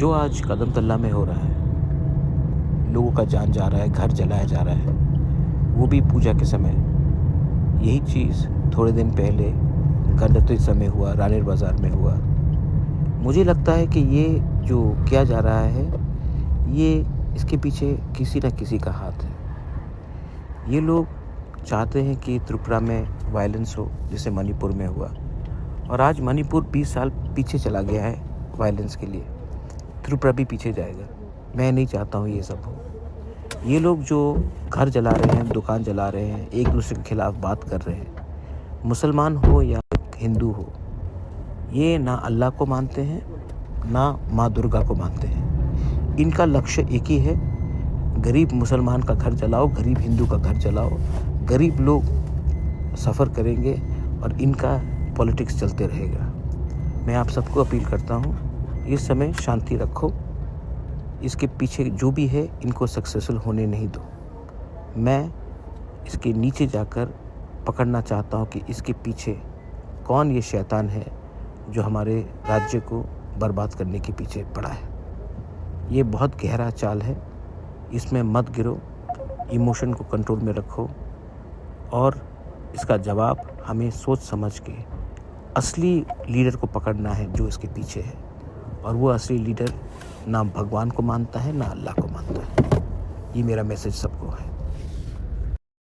जो आज कदम तल्ला में हो रहा है, लोगों का जान जा रहा है, घर जलाया जा रहा है, वो भी पूजा के समय। यही चीज़ थोड़े दिन पहले गणतंत्र समय हुआ, रानीर बाज़ार में हुआ। मुझे लगता है कि ये जो किया जा रहा है, ये इसके पीछे किसी न किसी का हाथ है। ये लोग चाहते हैं कि त्रिपुरा में वायलेंस हो, जैसे मणिपुर में हुआ, और आज मणिपुर 20 साल पीछे चला गया है वायलेंस के लिए। त्रिपुरा भी पीछे जाएगा। मैं नहीं चाहता हूँ ये सब हो। ये लोग जो घर जला रहे हैं, दुकान जला रहे हैं, एक दूसरे के खिलाफ बात कर रहे हैं, मुसलमान हो या हिंदू हो, ये ना अल्लाह को मानते हैं, ना माँ दुर्गा को मानते हैं। इनका लक्ष्य एक ही है, गरीब मुसलमान का घर जलाओ, गरीब हिंदू का घर जलाओ, गरीब लोग सफ़र करेंगे और इनका पॉलिटिक्स चलते रहेगा। मैं आप सबको अपील करता हूँ, इस समय शांति रखो। इसके पीछे जो भी है, इनको सक्सेसफुल होने नहीं दो। मैं इसके नीचे जाकर पकड़ना चाहता हूँ कि इसके पीछे कौन ये शैतान है जो हमारे राज्य को बर्बाद करने के पीछे पड़ा है। ये बहुत गहरा चाल है, इसमें मत गिरो, इमोशन को कंट्रोल में रखो और इसका जवाब हमें सोच समझ के असली लीडर को पकड़ना है जो इसके पीछे है। और वो असली लीडर ना भगवान को मानता है, ना अल्लाह को मानता है। ये मेरा मैसेज सबको है।